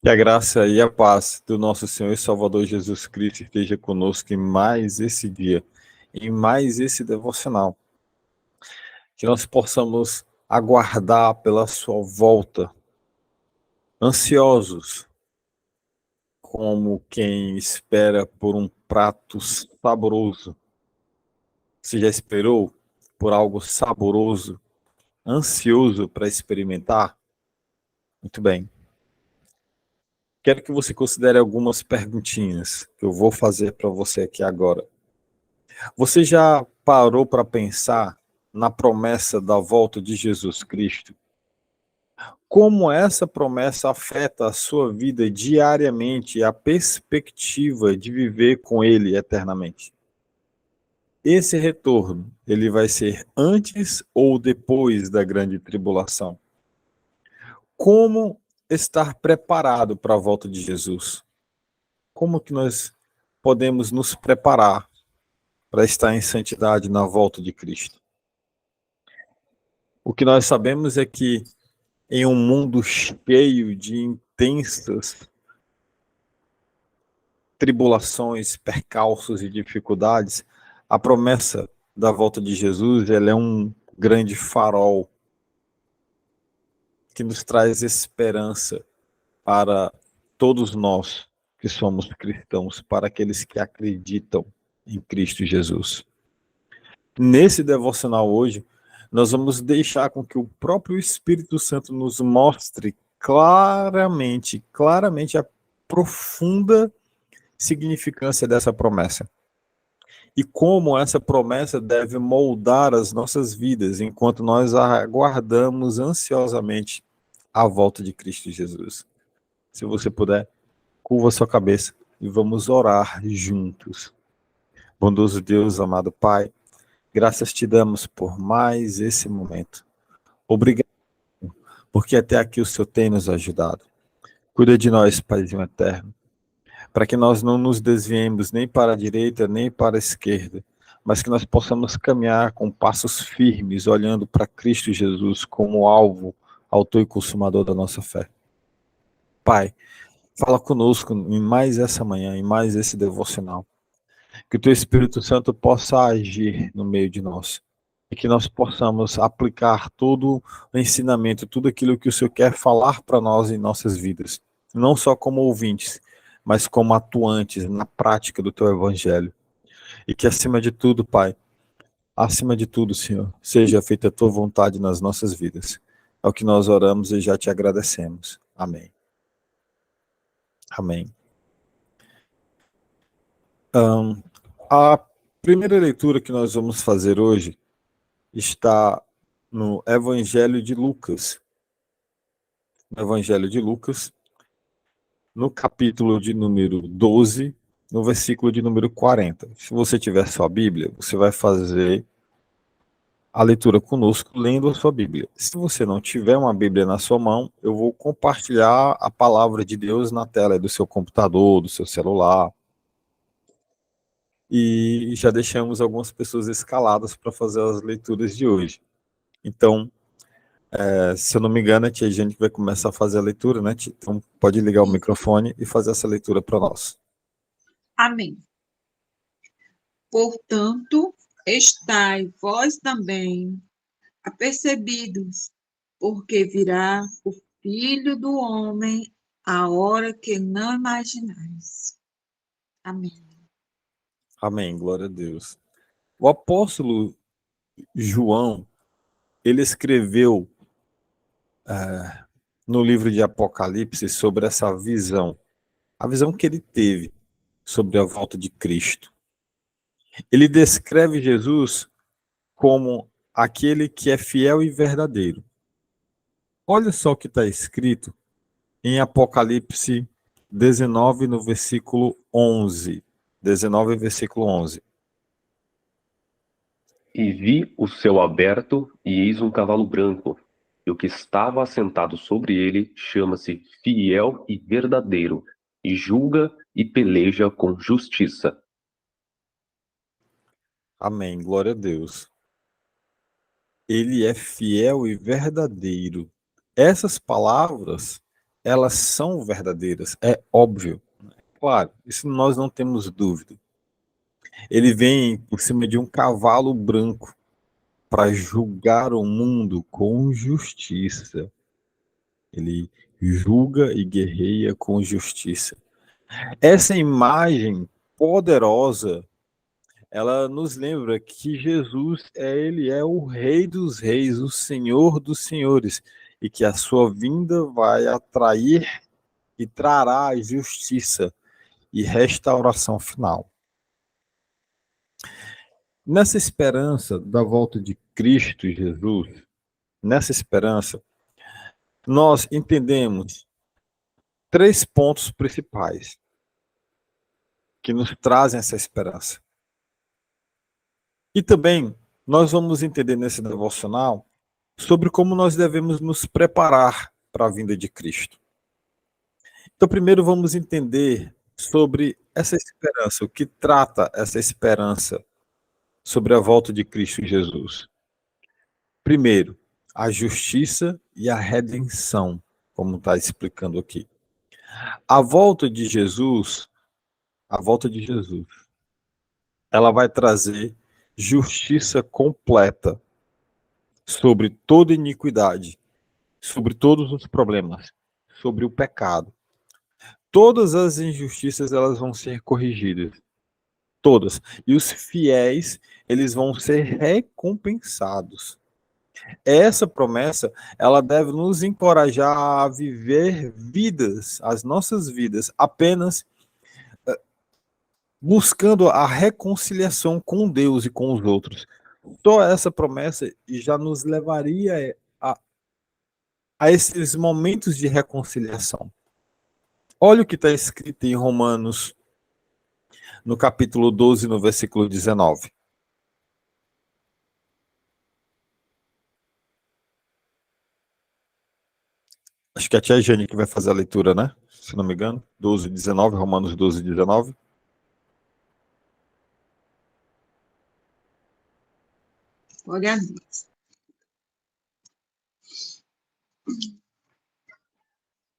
Que a graça e a paz do nosso Senhor e Salvador Jesus Cristo esteja conosco em mais esse dia, em mais esse devocional. Que nós possamos aguardar pela sua volta, ansiosos, como quem espera por um prato saboroso. Você já esperou por algo saboroso, ansioso para experimentar? Muito bem. Quero que você considere algumas perguntinhas que eu vou fazer para você aqui agora. Você já parou para pensar na promessa da volta de Jesus Cristo? Como essa promessa afeta a sua vida diariamente e a perspectiva de viver com Ele eternamente? Esse retorno, ele vai ser antes ou depois da grande tribulação? Como estar preparado para a volta de Jesus? Como que nós podemos nos preparar para estar em santidade na volta de Cristo? O que nós sabemos é que em um mundo cheio de intensas tribulações, percalços e dificuldades, a promessa da volta de Jesus, ela é um grande farol que nos traz esperança para todos nós que somos cristãos, para aqueles que acreditam em Cristo Jesus. Nesse devocional hoje, nós vamos deixar com que o próprio Espírito Santo nos mostre claramente a profunda significância dessa promessa e como essa promessa deve moldar as nossas vidas enquanto nós aguardamos ansiosamente a volta de Cristo Jesus. Se você puder, curva sua cabeça e vamos orar juntos. Bondoso Deus, amado Pai, graças te damos por mais esse momento. Obrigado, porque até aqui o Senhor tem nos ajudado. Cuida de nós, Paizinho eterno, para que nós não nos desviemos nem para a direita, nem para a esquerda, mas que nós possamos caminhar com passos firmes, olhando para Cristo Jesus como alvo, autor e consumador da nossa fé. Pai, fala conosco em mais essa manhã, em mais esse devocional. Que o Teu Espírito Santo possa agir no meio de nós. E que nós possamos aplicar todo o ensinamento, tudo aquilo que o Senhor quer falar para nós em nossas vidas. Não só como ouvintes, mas como atuantes na prática do Teu Evangelho. E que acima de tudo, Pai, acima de tudo, Senhor, seja feita a Tua vontade nas nossas vidas. É o que nós oramos e já te agradecemos. Amém. Amém. A primeira leitura que nós vamos fazer hoje está no Evangelho de Lucas. No Evangelho de Lucas, no capítulo de número 12, no versículo de número 40. Se você tiver sua Bíblia, você vai fazer a leitura conosco lendo a sua Bíblia. Se você não tiver uma Bíblia na sua mão, eu vou compartilhar a palavra de Deus na tela do seu computador, do seu celular. E já deixamos algumas pessoas escaladas para fazer as leituras de hoje. Então, se eu não me engano, a tia Jane vai começar a fazer a leitura, né, tia? Então, pode ligar o microfone e fazer essa leitura para nós. Amém. Portanto, estai vós também apercebidos, porque virá o Filho do Homem a hora que não imaginais. Amém. Amém, glória a Deus. O apóstolo João, ele escreveu no livro de Apocalipse sobre essa visão, a visão que ele teve sobre a volta de Cristo. Ele descreve Jesus como aquele que é fiel e verdadeiro. Olha só o que está escrito em Apocalipse 19, no versículo 11. 19, versículo 11. E vi o céu aberto, e eis um cavalo branco, e o que estava assentado sobre ele chama-se Fiel e Verdadeiro, e julga e peleja com justiça. Amém, glória a Deus. Ele é fiel e verdadeiro. Essas palavras, elas são verdadeiras, é óbvio. Claro, isso nós não temos dúvida. Ele vem por cima de um cavalo branco para julgar o mundo com justiça. Ele julga e guerreia com justiça. Essa imagem poderosa, ela nos lembra que Jesus ele é o Rei dos Reis, o Senhor dos Senhores, e que a sua vinda vai atrair e trará justiça e restauração final. Nessa esperança da volta de Cristo Jesus, nessa esperança, nós entendemos 3 pontos principais que nos trazem essa esperança. E também nós vamos entender nesse devocional sobre como nós devemos nos preparar para a vinda de Cristo. Então, primeiro vamos entender sobre essa esperança, o que trata essa esperança sobre a volta de Cristo Jesus. Primeiro, a justiça e a redenção, como está explicando aqui. A volta de Jesus, ela vai trazer justiça completa sobre toda iniquidade, sobre todos os problemas, sobre o pecado. Todas as injustiças elas vão ser corrigidas, todas. E os fiéis, eles vão ser recompensados. Essa promessa, ela deve nos encorajar a viver vidas, as nossas vidas, apenas buscando a reconciliação com Deus e com os outros. Só essa promessa já nos levaria a esses momentos de reconciliação. Olha o que está escrito em Romanos, no capítulo 12, no versículo 19. Acho que é a tia Jane que vai fazer a leitura, né? Se não me engano. 12, 19, Romanos 12, 19. Glória a Deus.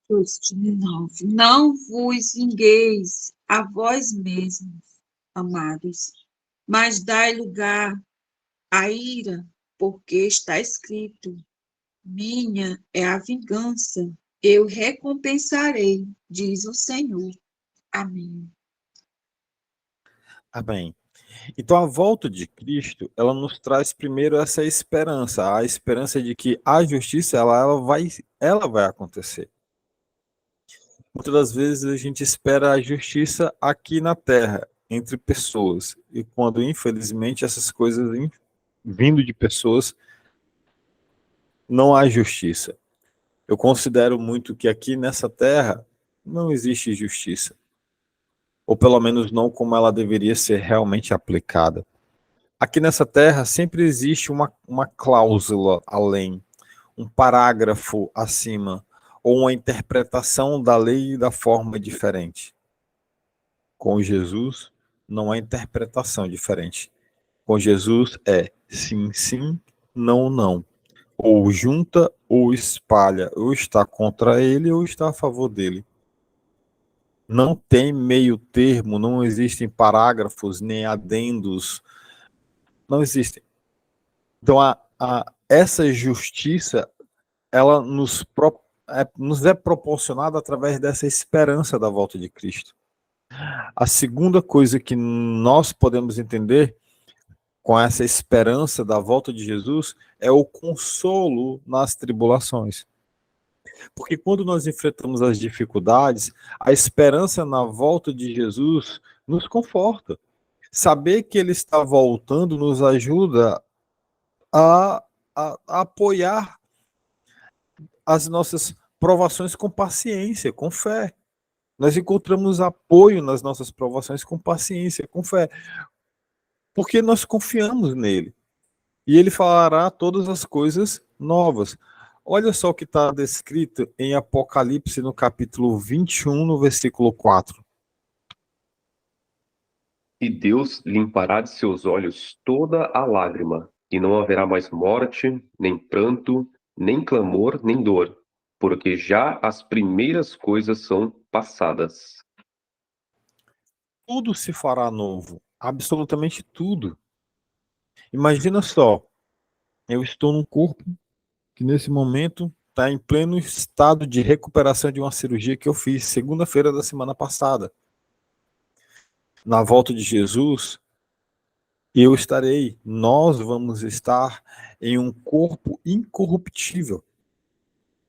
Verso 19. Não vos vingueis a vós mesmos, amados, mas dai lugar à ira, porque está escrito: minha é a vingança, eu recompensarei, diz o Senhor. Amém. Amém. Então, a volta de Cristo, ela nos traz primeiro essa esperança, a esperança de que a justiça, ela vai acontecer. Muitas das vezes a gente espera a justiça aqui na Terra, entre pessoas, e quando, infelizmente, essas coisas vindo de pessoas, não há justiça. Eu considero muito que aqui nessa Terra não existe justiça, ou pelo menos não como ela deveria ser realmente aplicada. Aqui nessa terra sempre existe uma cláusula além, um parágrafo acima, ou uma interpretação da lei e da forma diferente. Com Jesus, não há interpretação diferente. Com Jesus é sim, sim, não, não. Ou junta ou espalha, ou está contra ele ou está a favor dele. Não tem meio termo, não existem parágrafos nem adendos, não existem. Então, essa justiça, ela nos é proporcionada através dessa esperança da volta de Cristo. A segunda coisa que nós podemos entender com essa esperança da volta de Jesus é o consolo nas tribulações. Porque quando nós enfrentamos as dificuldades, a esperança na volta de Jesus nos conforta. Saber que ele está voltando nos ajuda a apoiar as nossas provações com paciência, com fé. Nós encontramos apoio nas nossas provações com paciência, com fé, porque nós confiamos nele. E ele fará todas as coisas novas. Olha só o que está descrito em Apocalipse, no capítulo 21, no versículo 4. E Deus limpará de seus olhos toda a lágrima, e não haverá mais morte, nem pranto, nem clamor, nem dor, porque já as primeiras coisas são passadas. Tudo se fará novo, absolutamente tudo. Imagina só, eu estou num corpo que nesse momento está em pleno estado de recuperação de uma cirurgia que eu fiz segunda-feira da semana passada. Na volta de Jesus, nós vamos estar em um corpo incorruptível,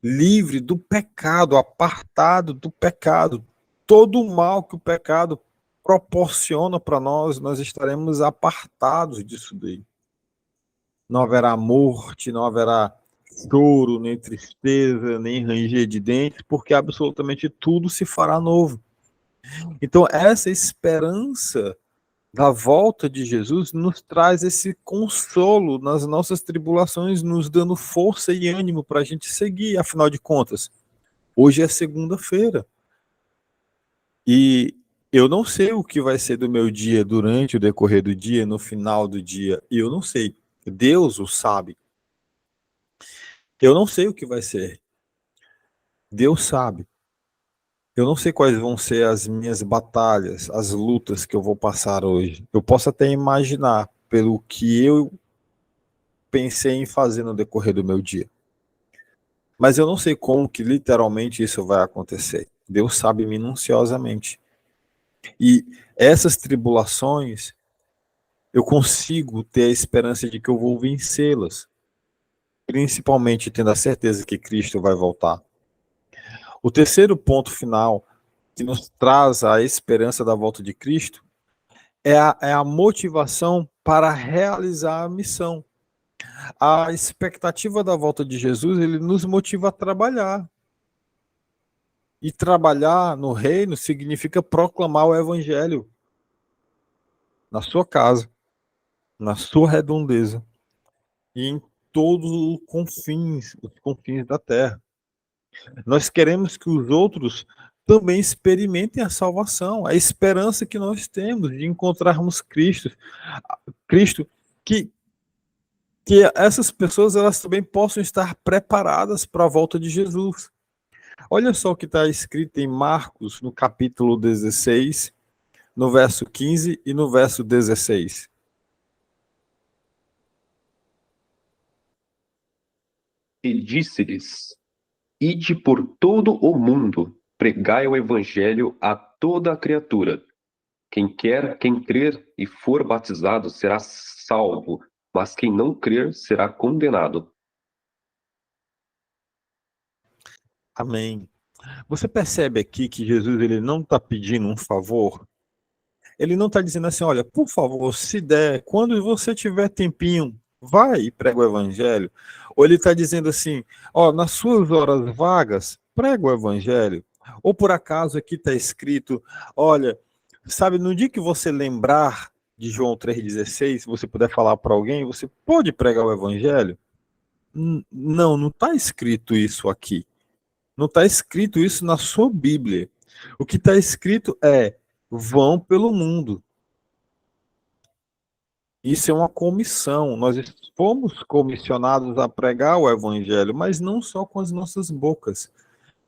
livre do pecado, apartado do pecado. Todo o mal que o pecado proporciona para nós, nós estaremos apartados disso daí. Não haverá morte, não haverá choro, nem tristeza, nem ranger de dentes, porque absolutamente tudo se fará novo. Então, essa esperança da volta de Jesus nos traz esse consolo nas nossas tribulações, nos dando força e ânimo para a gente seguir, afinal de contas. Hoje é segunda-feira. E eu não sei o que vai ser do meu dia durante o decorrer do dia, no final do dia. E eu não sei. Deus o sabe. Eu não sei o que vai ser. Deus sabe. Eu não sei quais vão ser as minhas batalhas, as lutas que eu vou passar hoje. Eu posso até imaginar pelo que eu pensei em fazer no decorrer do meu dia. Mas eu não sei como que literalmente isso vai acontecer. Deus sabe minuciosamente. E essas tribulações, eu consigo ter a esperança de que eu vou vencê-las. Principalmente tendo a certeza que Cristo vai voltar. O terceiro ponto final que nos traz a esperança da volta de Cristo é a motivação para realizar a missão. A expectativa da volta de Jesus, ele nos motiva a trabalhar. E trabalhar no reino significa proclamar o evangelho na sua casa, na sua redondeza e em todos os confins da terra. Nós queremos que os outros também experimentem a salvação, a esperança que nós temos de encontrarmos Cristo, que essas pessoas elas também possam estar preparadas para a volta de Jesus. Olha só o que está escrito em Marcos, no capítulo 16, no verso 15 e no verso 16. E disse-lhes: Ide por todo o mundo, pregai o evangelho a toda a criatura. Quem crer e for batizado será salvo, mas quem não crer será condenado. Amém. Você percebe aqui que Jesus ele não está pedindo um favor? Ele não está dizendo assim, olha, por favor, se der, quando você tiver tempinho, vai e prega o evangelho. Ou ele está dizendo assim, ó, nas suas horas vagas, prega o evangelho. Ou por acaso aqui está escrito, olha, sabe, no dia que você lembrar de João 3,16, se você puder falar para alguém, você pode pregar o evangelho? Não está escrito isso aqui. Não está escrito isso na sua Bíblia. O que está escrito é, vão pelo mundo. Isso é uma comissão. Nós fomos comissionados a pregar o evangelho, mas não só com as nossas bocas.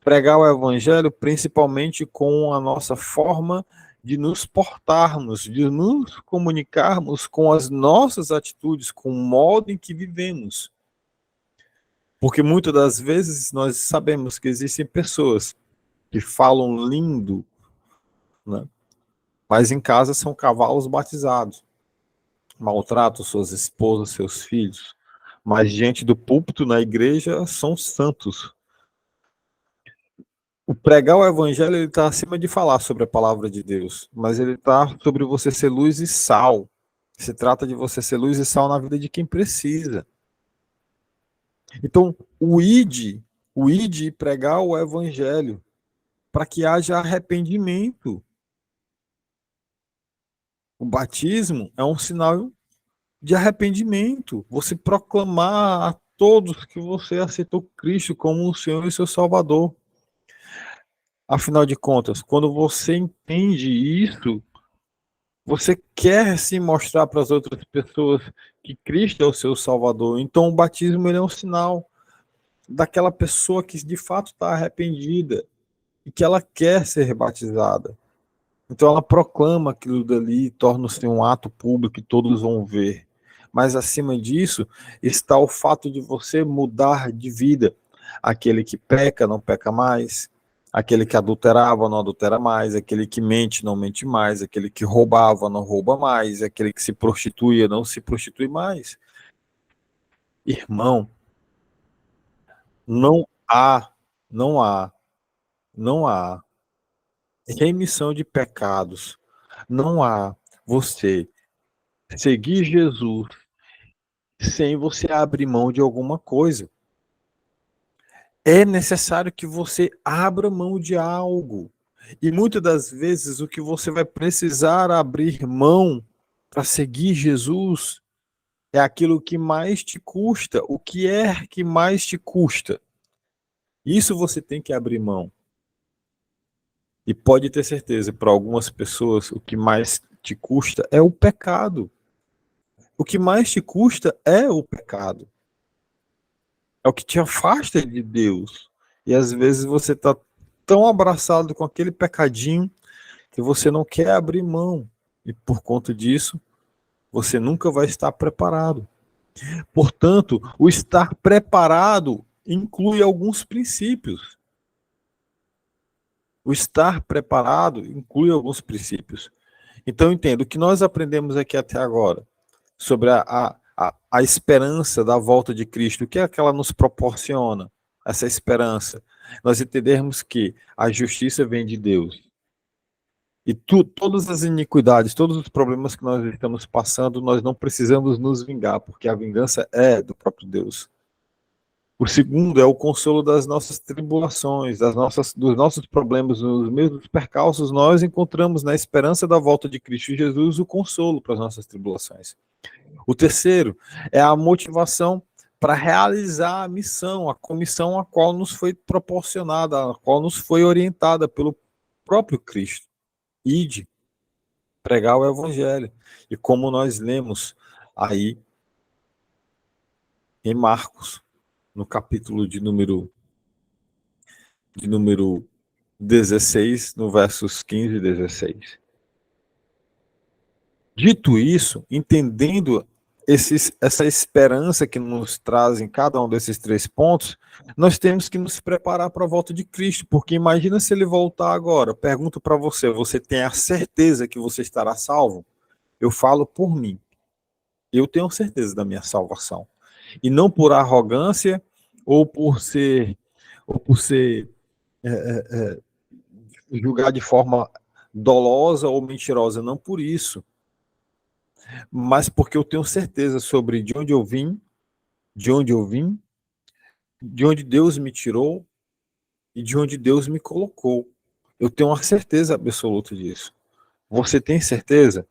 Pregar o evangelho principalmente com a nossa forma de nos portarmos, de nos comunicarmos com as nossas atitudes, com o modo em que vivemos. Porque muitas das vezes nós sabemos que existem pessoas que falam lindo, né? Mas em casa são cavalos batizados. Maltratam suas esposas, seus filhos, mas diante do púlpito na igreja são santos. O pregar o evangelho ele está acima de falar sobre a palavra de Deus, mas ele está sobre você ser luz e sal. Se trata de você ser luz e sal na vida de quem precisa. Então, o ide e pregar o evangelho para que haja arrependimento. O batismo é um sinal de arrependimento. Você proclamar a todos que você aceitou Cristo como o Senhor e seu Salvador. Afinal de contas, quando você entende isso, você quer se mostrar para as outras pessoas que Cristo é o seu Salvador. Então o batismo ele é um sinal. daquela pessoa que de fato está arrependida e que ela quer ser batizada. Então ela proclama aquilo dali, torna-se um ato público que todos vão ver. Mas acima disso está o fato de você mudar de vida. Aquele que peca não peca mais, aquele que adulterava não adultera mais, aquele que mente não mente mais, aquele que roubava não rouba mais, aquele que se prostituía não se prostitui mais. Irmão, não há, não há, não há remissão de pecados, não há você seguir Jesus sem você abrir mão de alguma coisa. É necessário que você abra mão de algo. E muitas das vezes o que você vai precisar abrir mão para seguir Jesus é aquilo que mais te custa. O que é que mais te custa? Isso você tem que abrir mão. E pode ter certeza, para algumas pessoas, o que mais te custa é o pecado. O que mais te custa é o pecado. É o que te afasta de Deus. E às vezes você está tão abraçado com aquele pecadinho que você não quer abrir mão. E por conta disso, você nunca vai estar preparado. Portanto, o estar preparado inclui alguns princípios. O estar preparado inclui alguns princípios. Então, entendo, o que nós aprendemos aqui até agora sobre a esperança da volta de Cristo, o que é que ela nos proporciona, essa esperança? Nós entendermos que a justiça vem de Deus. E todas as iniquidades, todos os problemas que nós estamos passando, nós não precisamos nos vingar, porque a vingança é do próprio Deus. O segundo é o consolo das nossas tribulações, dos nossos problemas, os mesmos percalços, nós encontramos na esperança da volta de Cristo Jesus o consolo para as nossas tribulações. O terceiro é a motivação para realizar a missão, a comissão a qual nos foi proporcionada, a qual nos foi orientada pelo próprio Cristo. Ide, pregar o evangelho. E como nós lemos aí em Marcos, no capítulo de número 16, no versos 15 e 16. Dito isso, entendendo essa esperança que nos traz em cada um desses 3 pontos, nós temos que nos preparar para a volta de Cristo, porque imagina se ele voltar agora. Pergunto para você, você tem a certeza que você estará salvo? Eu falo por mim. Eu tenho certeza da minha salvação. E não por arrogância ou por ser julgar de forma dolosa ou mentirosa, não por isso, mas porque eu tenho certeza sobre de onde eu vim, de onde Deus me tirou e de onde Deus me colocou. Eu tenho uma certeza absoluta disso. Você tem certeza?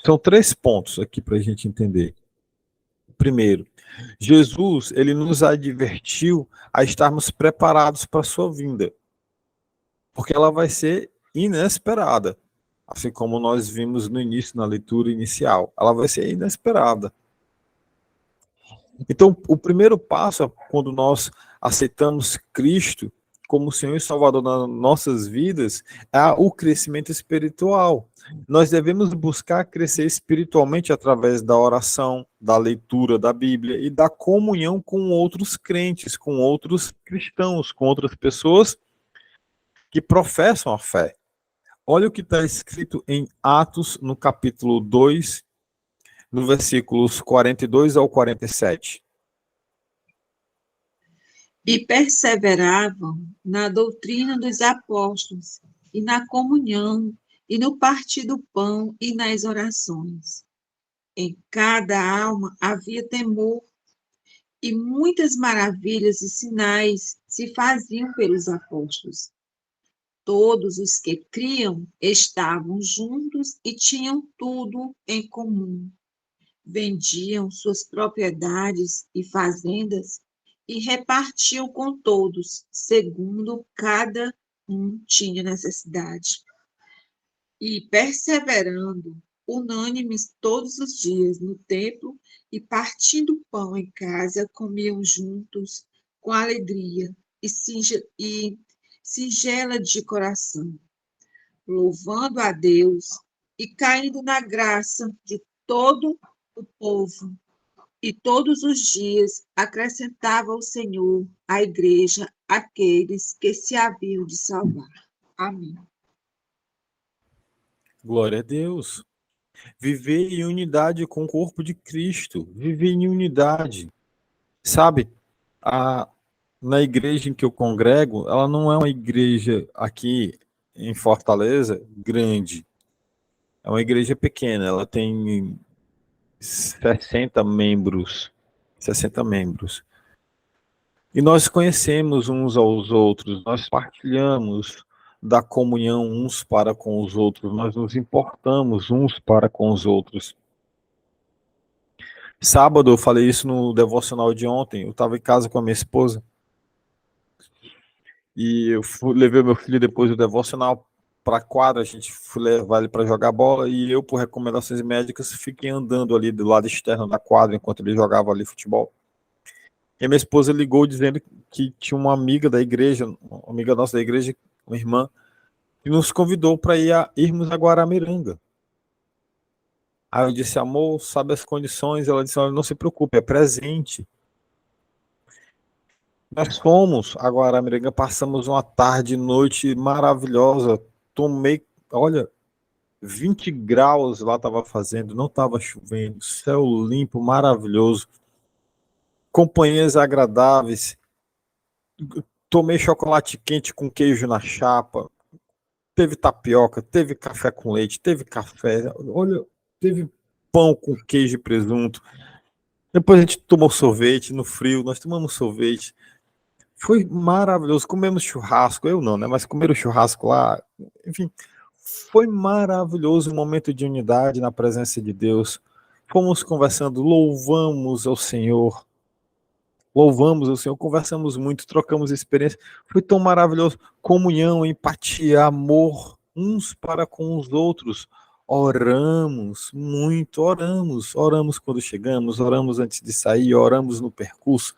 São 3 pontos aqui para a gente entender. Primeiro, Jesus, ele nos advertiu a estarmos preparados para a sua vinda, porque ela vai ser inesperada, assim como nós vimos no início, na leitura inicial. Ela vai ser inesperada. Então, o primeiro passo, quando nós aceitamos Cristo como Senhor e Salvador nas nossas vidas, é o crescimento espiritual. Nós devemos buscar crescer espiritualmente através da oração, da leitura da Bíblia e da comunhão com outros crentes, com outros cristãos, com outras pessoas que professam a fé. Olha o que está escrito em Atos, no capítulo 2, no versículos 42 ao 47. E perseveravam na doutrina dos apóstolos, e na comunhão, e no partir do pão, e nas orações. Em cada alma havia temor, e muitas maravilhas e sinais se faziam pelos apóstolos. Todos os que criam estavam juntos e tinham tudo em comum. Vendiam suas propriedades e fazendas e repartiam com todos, segundo cada um tinha necessidade. E perseverando unânimes todos os dias no templo e partindo o pão em casa, comiam juntos com alegria e singela de coração, louvando a Deus e caindo na graça de todo o povo. E todos os dias acrescentava o Senhor à igreja aqueles que se haviam de salvar. Amém. Glória a Deus. Viver em unidade com o corpo de Cristo. Viver em unidade. Sabe, na igreja em que eu congrego, ela não é uma igreja aqui em Fortaleza grande. É uma igreja pequena. Ela tem 60 membros. 60 membros. E nós conhecemos uns aos outros. Nós partilhamos da comunhão uns para com os outros. Nós nos importamos uns para com os outros. Sábado eu falei isso no devocional de ontem. Eu estava em casa com a minha esposa e levei meu filho depois do devocional para a quadra. A gente foi levar ele para jogar bola e eu, por recomendações médicas, fiquei andando ali do lado externo da quadra enquanto ele jogava ali futebol. E a minha esposa ligou dizendo que tinha uma amiga da igreja, uma amiga nossa da igreja, uma irmã, que nos convidou para irmos a Guaramiranga. Aí eu disse, amor, sabe as condições? Ela disse, olha, não se preocupe, é presente. Nós fomos a Guaramiranga, passamos uma tarde e noite maravilhosa. Olha, 20 graus lá estava fazendo, não estava chovendo, céu limpo, maravilhoso. Companhias agradáveis. Tomei chocolate quente com queijo na chapa. Teve tapioca, teve café com leite, teve café. Olha, teve pão com queijo e presunto. Depois a gente tomou sorvete no frio, nós tomamos sorvete. Foi maravilhoso. Comemos churrasco, eu não, né? Mas comeram churrasco lá. Enfim, foi maravilhoso, um momento de unidade na presença de Deus. Fomos conversando, louvamos ao Senhor. Louvamos ao Senhor, conversamos muito, trocamos experiência. Foi tão maravilhoso. Comunhão, empatia, amor, uns para com os outros. Oramos muito, oramos quando chegamos, oramos antes de sair, oramos no percurso,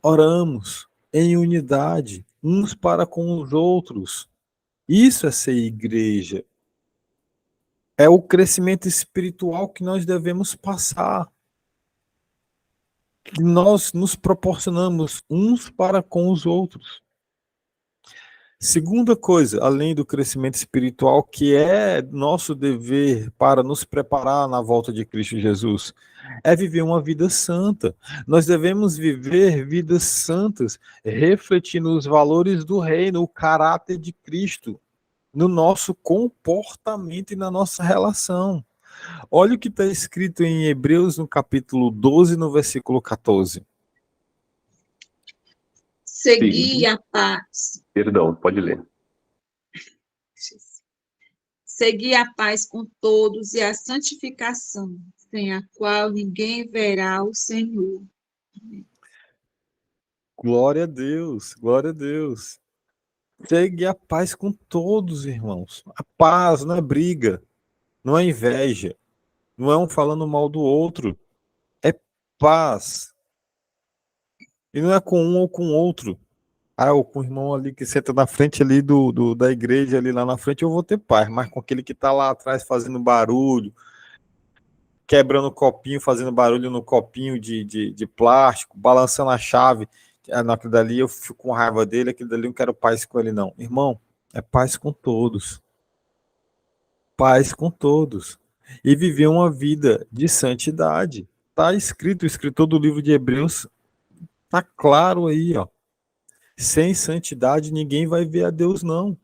oramos em unidade, uns para com os outros. Isso é ser igreja. É o crescimento espiritual que nós devemos passar. Que nós nos proporcionamos uns para com os outros. Segunda coisa, além do crescimento espiritual, que é nosso dever para nos preparar na volta de Cristo Jesus, é viver uma vida santa. Nós devemos viver vidas santas, refletindo os valores do reino, o caráter de Cristo, no nosso comportamento e na nossa relação. Olha o que está escrito em Hebreus, no capítulo 12, no versículo 14. Segui a paz. Perdão, pode ler. Segui a paz com todos e a santificação, sem a qual ninguém verá o Senhor. Glória a Deus, glória a Deus. Segue a paz com todos, irmãos. A paz não é briga, não é inveja, não é um falando mal do outro. É paz. E não é com um ou com outro. Ou com o irmão ali que senta na frente ali da igreja, ali lá na frente, eu vou ter paz. Mas com aquele que está lá atrás fazendo barulho, quebrando copinho, fazendo barulho no copinho de plástico, balançando a chave, naquilo dali eu fico com raiva dele, aquilo dali eu não quero paz com ele não. Irmão, é paz com todos. Paz com todos. E viver uma vida de santidade. Está escrito, o escritor do livro de Hebreus, está claro aí, ó. Sem santidade ninguém vai ver a Deus, não.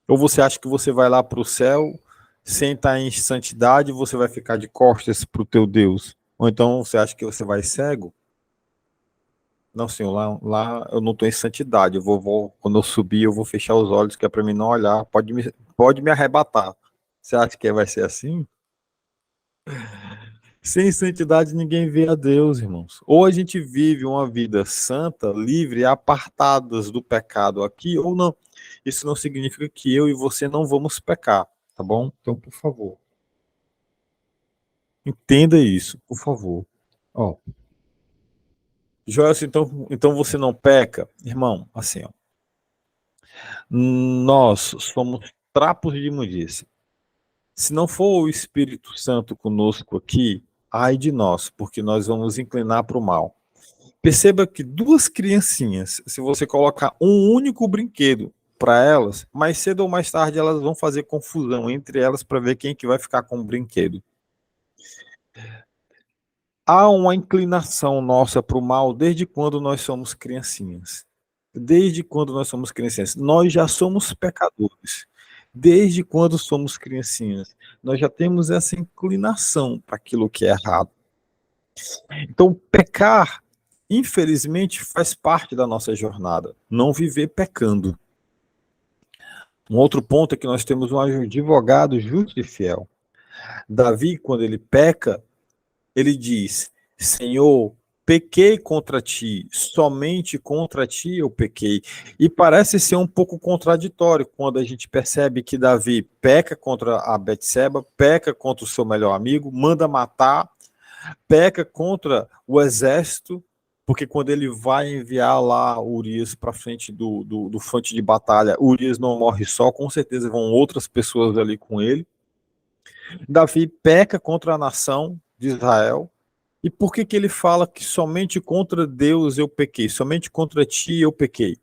Ou você acha que você vai lá para o céu sem estar em santidade, você vai ficar de costas para o teu Deus? Ou então você acha que você vai cego? Não, senhor, lá eu não estou em santidade. Quando eu subir, eu vou fechar os olhos, que é para mim não olhar. Pode me arrebatar. Você acha que vai ser assim? Sem santidade ninguém vê a Deus, irmãos. Ou a gente vive uma vida santa, livre, apartadas do pecado aqui, ou não. Isso não significa que eu e você não vamos pecar, tá bom? Então, por favor, Entenda isso, por favor. Ó, Joelson, então você não peca? Irmão, assim, ó, nós somos trapos de imundícia. Se não for o Espírito Santo conosco aqui, ai de nós, porque nós vamos inclinar para o mal. Perceba que duas criancinhas, se você colocar um único brinquedo para elas, mais cedo ou mais tarde elas vão fazer confusão entre elas para ver quem que vai ficar com o brinquedo. Há uma inclinação nossa para o mal desde quando nós somos criancinhas. Desde quando nós somos criancinhas. Nós já somos pecadores. Desde quando somos criancinhas. Nós já temos essa inclinação para aquilo que é errado. Então, pecar, infelizmente, faz parte da nossa jornada. Não viver pecando. Um outro ponto é que nós temos um advogado justo e fiel. Davi, quando ele peca, ele diz: Senhor, pequei contra ti, somente contra ti eu pequei. E parece ser um pouco contraditório quando a gente percebe que Davi peca contra a Betseba, peca contra o seu melhor amigo, manda matar, peca contra o exército, porque quando ele vai enviar lá Urias para frente do fronte de batalha, Urias não morre só, com certeza vão outras pessoas ali com ele. Davi peca contra a nação de Israel. E por que ele fala que somente contra Deus eu pequei, somente contra ti eu pequei?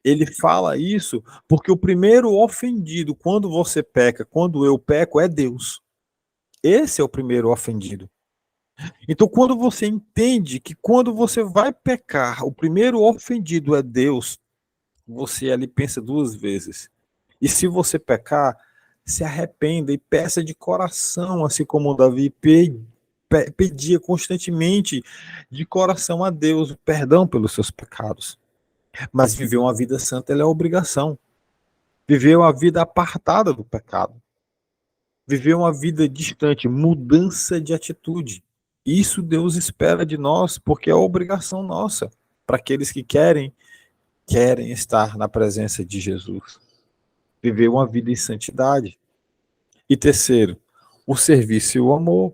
Ele fala isso porque o primeiro ofendido quando você peca, quando eu peco, é Deus. Esse é o primeiro ofendido. Então, quando você entende que quando você vai pecar, o primeiro ofendido é Deus, você ali pensa duas vezes. E se você pecar, se arrependa e peça de coração, assim como Davi pedia constantemente de coração a Deus o perdão pelos seus pecados. Mas viver uma vida santa é obrigação. Viver uma vida apartada do pecado. Viver uma vida distante, mudança de atitude. Isso Deus espera de nós, porque é obrigação nossa para aqueles que querem estar na presença de Jesus. Viver uma vida em santidade. E terceiro, o serviço e o amor.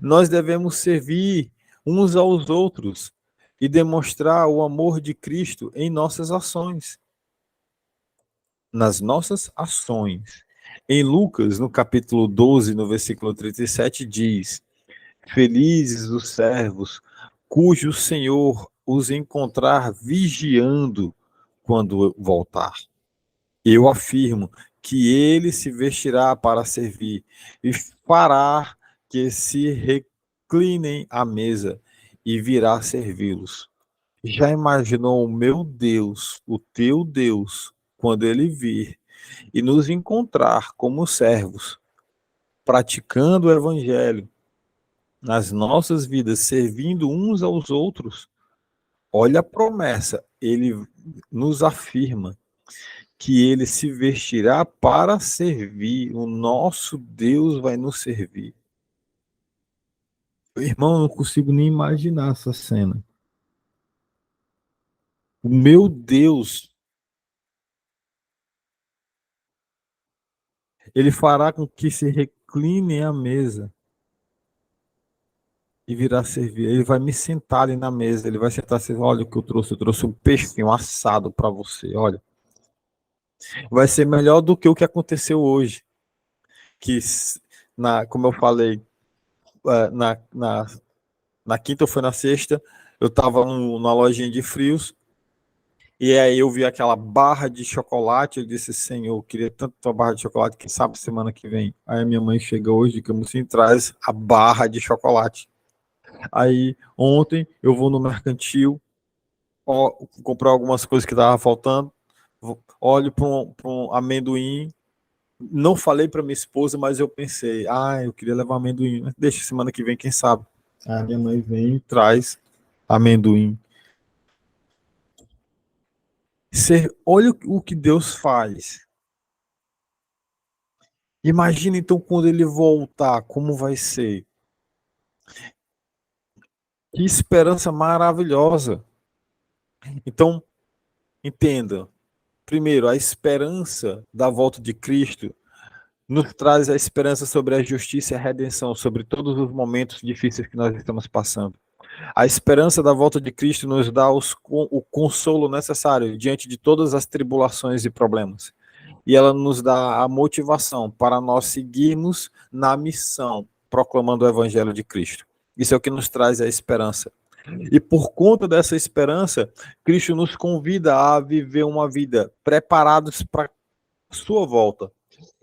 Nós devemos servir uns aos outros e demonstrar o amor de Cristo em nossas ações. Nas nossas ações. Em Lucas, no capítulo 12, no versículo 37, diz: Felizes os servos, cujo Senhor os encontrar vigiando quando voltar. Eu afirmo que ele se vestirá para servir e fará que se reclinem à mesa e virá servi-los. Já imaginou o meu Deus, o teu Deus, quando ele vir e nos encontrar como servos, praticando o evangelho nas nossas vidas, servindo uns aos outros? Olha a promessa, ele nos afirma que ele se vestirá para servir, o nosso Deus vai nos servir. Irmão, eu não consigo nem imaginar essa cena. O meu Deus, ele fará com que se recline à mesa e virá servir. Ele vai me sentar ali na mesa, ele vai sentar assim, olha o que eu trouxe um peixinho assado para você, olha. Vai ser melhor do que o que aconteceu hoje, que, como eu falei, na quinta ou foi na sexta, eu estava numa lojinha de frios, e aí eu vi aquela barra de chocolate, eu disse, Senhor, eu queria tanto uma barra de chocolate, quem sabe semana que vem. Aí a minha mãe chega hoje de Camusim e traz a barra de chocolate. Aí ontem eu vou no mercantil, comprar algumas coisas que estavam faltando, olho para um amendoim, não falei para minha esposa, mas eu pensei, eu queria levar amendoim, deixa semana que vem, quem sabe. A minha mãe vem e traz amendoim. Olha o que Deus faz. Imagina então quando ele voltar, como vai ser. Que esperança maravilhosa. Então, entenda. Primeiro, a esperança da volta de Cristo nos traz a esperança sobre a justiça e a redenção, sobre todos os momentos difíceis que nós estamos passando. A esperança da volta de Cristo nos dá o consolo necessário diante de todas as tribulações e problemas. E ela nos dá a motivação para nós seguirmos na missão, proclamando o Evangelho de Cristo. Isso é o que nos traz a esperança. E por conta dessa esperança, Cristo nos convida a viver uma vida preparados para sua volta.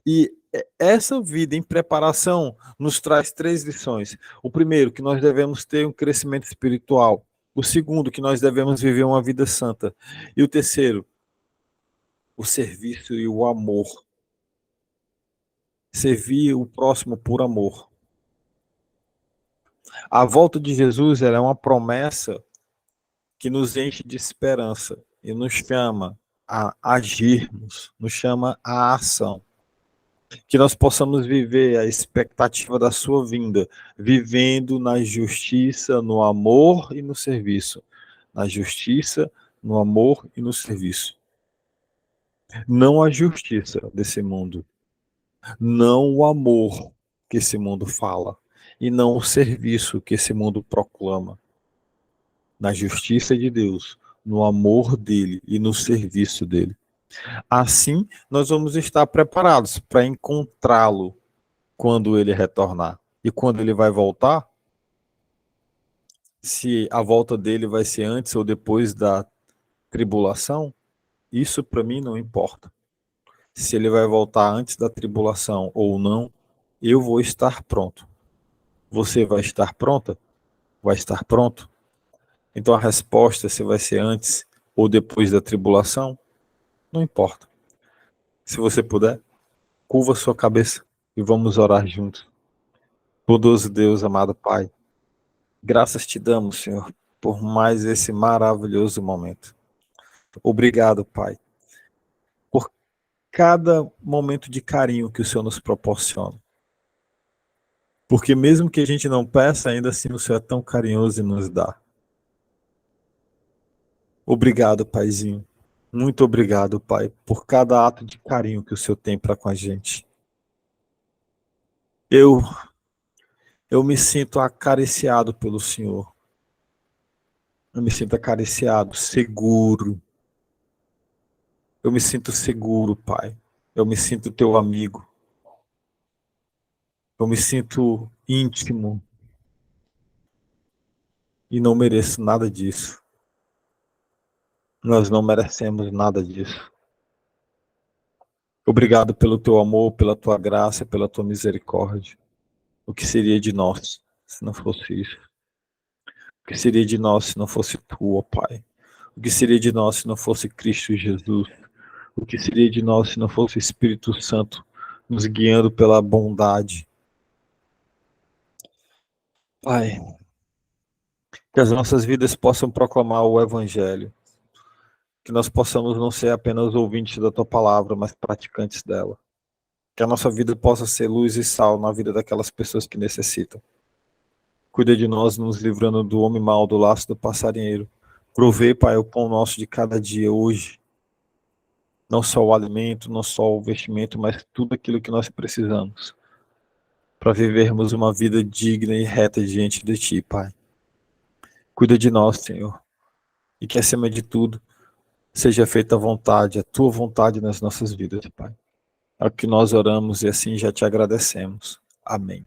E essa vida em preparação nos traz 3 lições. O primeiro, que nós devemos ter um crescimento espiritual. O segundo, que nós devemos viver uma vida santa. E o terceiro, o serviço e o amor. Servir o próximo por amor. A volta de Jesus ela é uma promessa que nos enche de esperança e nos chama a agirmos, nos chama à ação. Que nós possamos viver a expectativa da sua vinda, vivendo na justiça, no amor e no serviço. Na justiça, no amor e no serviço. Não a justiça desse mundo, não o amor que esse mundo fala, e não o serviço que esse mundo proclama. Na justiça de Deus, no amor dele e no serviço dele. Assim, nós vamos estar preparados para encontrá-lo quando ele retornar. E quando ele vai voltar, se a volta dele vai ser antes ou depois da tribulação, isso para mim não importa. Se ele vai voltar antes da tribulação ou não, eu vou estar pronto. Você vai estar pronta? Vai estar pronto? Então a resposta se vai ser antes ou depois da tribulação, não importa. Se você puder, curva sua cabeça e vamos orar juntos. Bondoso Deus, amado Pai, graças te damos, Senhor, por mais esse maravilhoso momento. Obrigado, Pai, por cada momento de carinho que o Senhor nos proporciona. Porque mesmo que a gente não peça, ainda assim o Senhor é tão carinhoso e nos dá. Obrigado, Paizinho. Muito obrigado, Pai, por cada ato de carinho que o Senhor tem para com a gente. Eu me sinto acariciado pelo Senhor. Eu me sinto acariciado, seguro. Eu me sinto seguro, Pai. Eu me sinto teu amigo. Eu me sinto íntimo. E não mereço nada disso. Nós não merecemos nada disso. Obrigado pelo teu amor, pela tua graça, pela tua misericórdia. O que seria de nós se não fosse isso? O que seria de nós se não fosse tu, ó Pai? O que seria de nós se não fosse Cristo Jesus? O que seria de nós se não fosse o Espírito Santo nos guiando pela bondade? Pai, que as nossas vidas possam proclamar o Evangelho. Que nós possamos não ser apenas ouvintes da tua palavra, mas praticantes dela. Que a nossa vida possa ser luz e sal na vida daquelas pessoas que necessitam. Cuida de nós, nos livrando do homem mau, do laço do passarinheiro. Provê, Pai, o pão nosso de cada dia hoje. Não só o alimento, não só o vestimento, mas tudo aquilo que nós precisamos para vivermos uma vida digna e reta diante de Ti, Pai. Cuida de nós, Senhor. E que, acima de tudo, seja feita a vontade, a Tua vontade nas nossas vidas, Pai. É o que nós oramos e assim já Te agradecemos. Amém.